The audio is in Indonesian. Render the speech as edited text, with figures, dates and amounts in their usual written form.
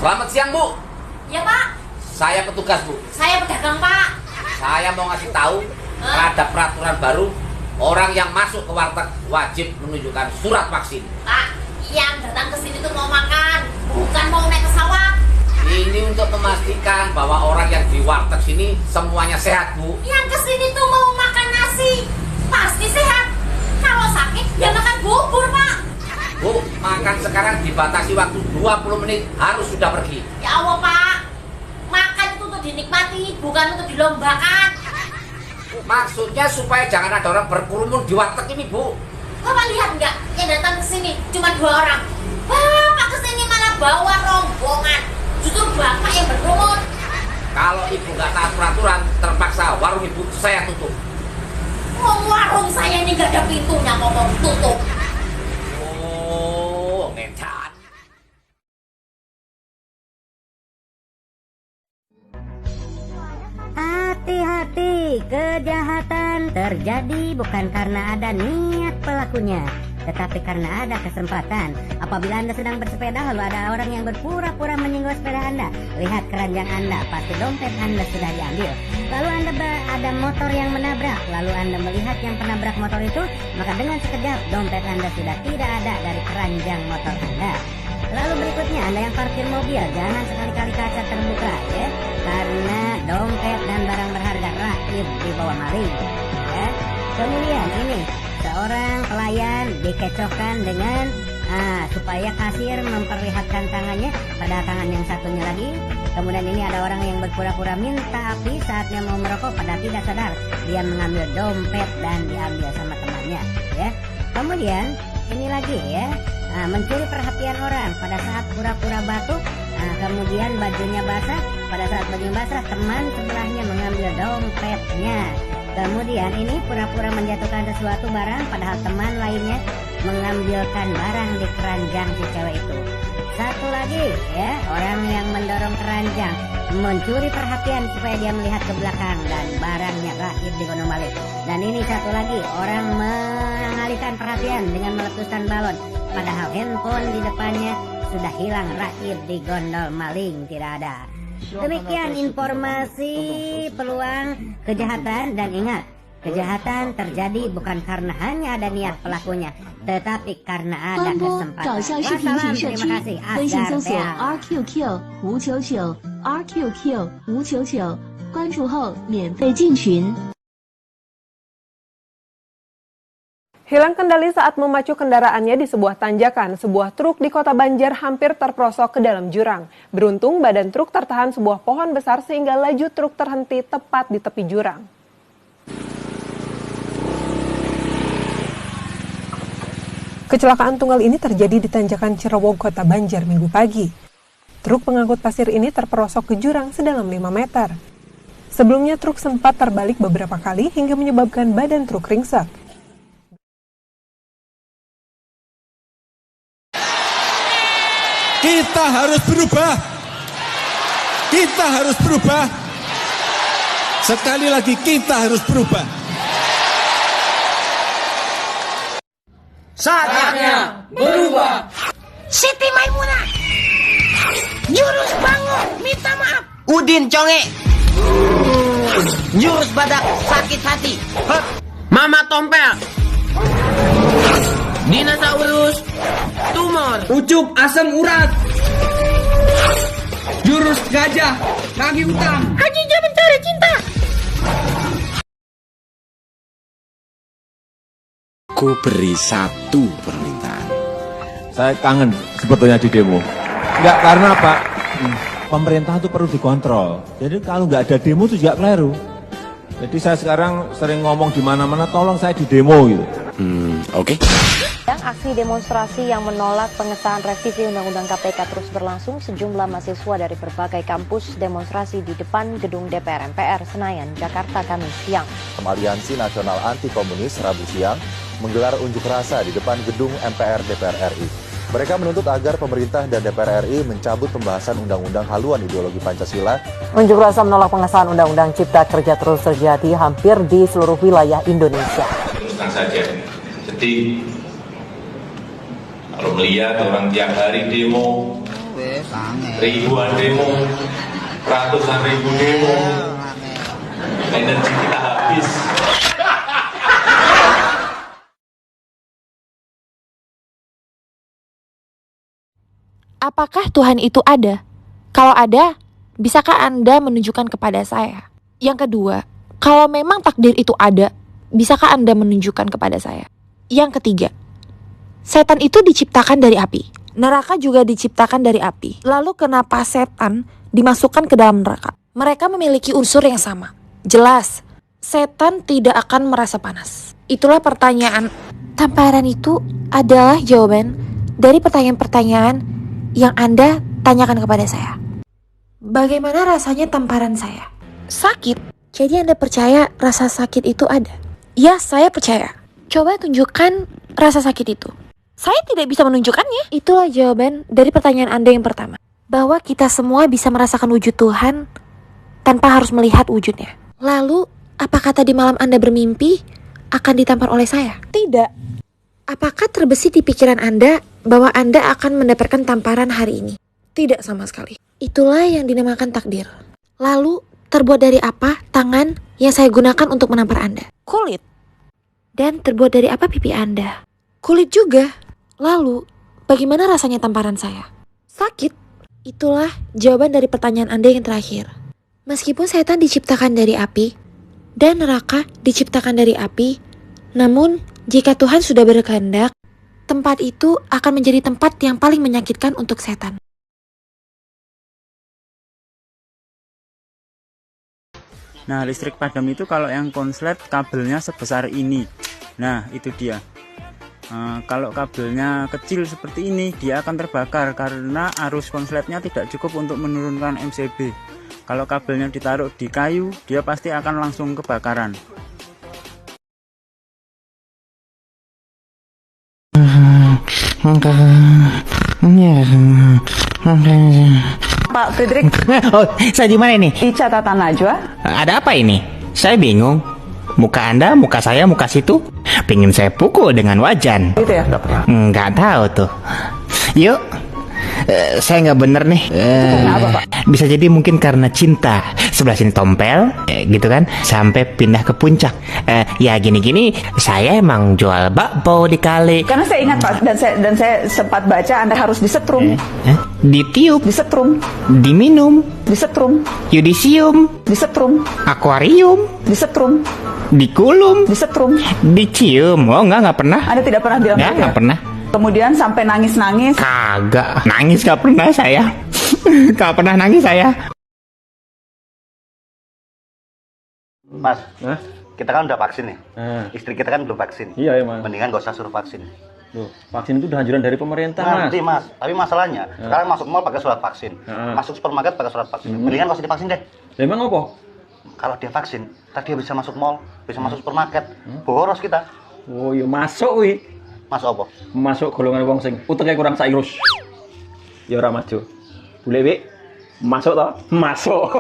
Selamat siang, Bu. Ya, Pak. Saya petugas, Bu. Saya pedagang, Pak. Saya mau ngasih tahu ada peraturan baru. Orang yang masuk ke warteg wajib menunjukkan surat vaksin. Pak, yang datang ke sini tuh mau makan, bukan mau naik pesawat. Ini untuk memastikan bahwa orang yang di warteg sini semuanya sehat, Bu. Yang ke sini tuh mau makan nasi, pasti sehat. Kalau sakit, ya makan bubur, Pak. Bu, makan sekarang dibatasi waktu 20 menit, harus sudah pergi. Ya Allah, Pak. Makan itu untuk dinikmati, bukan untuk dilombakan. Maksudnya supaya jangan ada orang berkerumun di warteg ini, Bu. Bapak lihat nggak, yang datang ke sini cuma 2 orang. Bapak ke sini malah bawa rombongan. Justru Bapak yang berkerumun. Kalau Ibu nggak taat peraturan, terpaksa warung Ibu saya tutup. Warung saya ini nggak ada pintunya, ngomong tutup. Oh, ngecat. Hati-hati, kejahatan terjadi bukan karena ada niat pelakunya, tetapi karena ada kesempatan. Apabila Anda sedang bersepeda lalu ada orang yang berpura-pura menyinggol sepeda Anda, lihat keranjang Anda, pasti dompet Anda sudah diambil. Lalu ada motor yang menabrak, lalu Anda melihat yang penabrak motor itu, maka dengan sekejap dompet Anda sudah tidak ada dari keranjang motor Anda. Lalu berikutnya, Anda yang parkir mobil, jangan sekali-kali kaca terbuka ya, karena dompet dan barang berharga raib dibawa maling ya. Kemudian ini, seorang pelayan dikecohkan dengan supaya kasir memperlihatkan tangannya pada tangan yang satunya lagi. Kemudian ini ada orang yang berpura-pura minta api saatnya mau merokok, pada tidak sadar dia mengambil dompet dan diambil sama temannya ya. Kemudian ini lagi ya, mencuri perhatian orang pada saat pura-pura batuk, kemudian bajunya basah. Pada saat bajunya basah, teman sebelahnya mengambil dompetnya. Kemudian ini pura-pura menjatuhkan sesuatu barang, padahal teman lainnya mengambilkan barang di keranjang si cewek itu. Satu lagi ya, orang yang mendorong keranjang, mencuri perhatian supaya dia melihat ke belakang dan barangnya raib di gondol maling. Dan ini satu lagi, orang mengalihkan perhatian dengan meletuskan balon, padahal handphone di depannya sudah hilang, raib di gondol maling, tidak ada. Demikian informasi peluang kejahatan, dan ingat, kejahatan terjadi bukan karena hanya ada niat pelakunya, tetapi karena ada kesempatan. Wassalam, terima kasih. Asgar RQQ 599 RQQ 599，关注后免费进群。 Hilang kendali saat memacu kendaraannya di sebuah tanjakan, sebuah truk di Kota Banjar hampir terperosok ke dalam jurang. Beruntung badan truk tertahan sebuah pohon besar sehingga laju truk terhenti tepat di tepi jurang. Kecelakaan tunggal ini terjadi di tanjakan Cerowog, Kota Banjar Minggu pagi. Truk pengangkut pasir ini terperosok ke jurang sedalam 5 meter. Sebelumnya truk sempat terbalik beberapa kali hingga menyebabkan badan truk ringsek. Kita harus berubah. Kita harus berubah. Sekali lagi kita harus berubah. Saatnya berubah. Siti Maimunah, jurus bango minta maaf. Udin Conge, jurus badak sakit hati. Hup. Mama Tompel, dinosaurus tumor. Ucup asam urat. Jurus gajah kaki utang. Haji mencari cinta. Ku beri satu permintaan. Saya kangen sebetulnya di demo. Enggak, karena apa? Pemerintah itu perlu dikontrol. Jadi kalau nggak ada demo itu juga keliru. Jadi saya sekarang sering ngomong di mana-mana, tolong saya di demo gitu. Oke. Aksi demonstrasi yang menolak pengesahan revisi Undang-Undang KPK terus berlangsung. Sejumlah mahasiswa dari berbagai kampus demonstrasi di depan gedung DPR MPR Senayan, Jakarta Kamis siang. Aliansi Nasional Anti Komunis Rabu siang menggelar unjuk rasa di depan gedung MPR DPR RI. Mereka menuntut agar pemerintah dan DPR RI mencabut pembahasan undang-undang haluan ideologi Pancasila. Unjuk rasa menolak pengesahan Undang-Undang Cipta Kerja terus terjadi hampir di seluruh wilayah Indonesia. Teruskan saja, sedih kalau melihat orang tiap hari demo, Ribuan demo, ratusan ribu demo, energi kita habis. Apakah Tuhan itu ada? Kalau ada, bisakah Anda menunjukkan kepada saya? Yang kedua, kalau memang takdir itu ada, bisakah Anda menunjukkan kepada saya? Yang ketiga, setan itu diciptakan dari api. Neraka juga diciptakan dari api. Lalu kenapa setan dimasukkan ke dalam neraka? Mereka memiliki unsur yang sama. Jelas, setan tidak akan merasa panas. Itulah pertanyaan. Tamparan itu adalah jawaban dari pertanyaan-pertanyaan yang Anda tanyakan kepada saya. Bagaimana rasanya tamparan saya? Sakit. Jadi Anda percaya rasa sakit itu ada? Ya, saya percaya. Coba tunjukkan rasa sakit itu. Saya tidak bisa menunjukkannya. Itulah jawaban dari pertanyaan Anda yang pertama. Bahwa kita semua bisa merasakan wujud Tuhan tanpa harus melihat wujudnya. Lalu, apakah tadi malam Anda bermimpi akan ditampar oleh saya? Tidak. Apakah terbesit di pikiran Anda bahwa Anda akan mendapatkan tamparan hari ini? Tidak sama sekali. Itulah yang dinamakan takdir. Lalu, terbuat dari apa tangan yang saya gunakan untuk menampar Anda? Kulit. Dan terbuat dari apa pipi Anda? Kulit juga. Lalu, bagaimana rasanya tamparan saya? Sakit. Itulah jawaban dari pertanyaan Anda yang terakhir. Meskipun setan diciptakan dari api, dan neraka diciptakan dari api, namun jika Tuhan sudah berkehendak, tempat itu akan menjadi tempat yang paling menyakitkan untuk setan. Nah, listrik padam itu kalau yang konslet kabelnya sebesar ini. Nah, itu dia. Kalau kabelnya kecil seperti ini, dia akan terbakar karena arus konsletnya tidak cukup untuk menurunkan MCB. Kalau kabelnya ditaruh di kayu, dia pasti akan langsung kebakaran. Pak Fredrik. Oh, saya di mana ini? Di catatan Najwa. Ada apa ini? Saya bingung. Muka Anda, muka saya, muka situ. Pengen saya pukul dengan wajan. Gitu ya? Nggak tahu tuh. Yuk. Saya nggak bener nih. Kenapa, Pak? Bisa jadi mungkin karena cinta. Sebelah sini tompel, gitu kan, sampai pindah ke puncak. Ya gini-gini, saya emang jual bakpo di kali. Karena saya ingat Pak, dan saya sempat baca Anda harus disetrum. Ditiup, disetrum, diminum, disetrum, yudisium, disetrum, akuarium, disetrum, dikulum, disetrum, dicium. Oh nggak pernah. Anda tidak pernah bilang gitu? Nggak pernah. Kemudian sampai nangis-nangis. Kagak, nangis gak pernah saya. Gak pernah nangis saya. Mas, kita kan udah vaksin nih. Istri kita kan belum vaksin. Iya, Mas. Mendingan gak usah suruh vaksin. Loh, vaksin itu udah anjuran dari pemerintah, Mas. Nanti, Mas. Tapi masalahnya, sekarang masuk mall pakai surat vaksin. Masuk supermarket pakai surat vaksin. Mendingan gak usah divaksin deh. Emang apa? Kalau dia vaksin, tadi dia bisa masuk mall, bisa masuk supermarket. Boros kita. Oh, iya masuk wi. Masuk apa? Masuk golongan wong sing uteke kurang sairus. Ya ora maju. Boleh wi? Masuk toh? Masuk.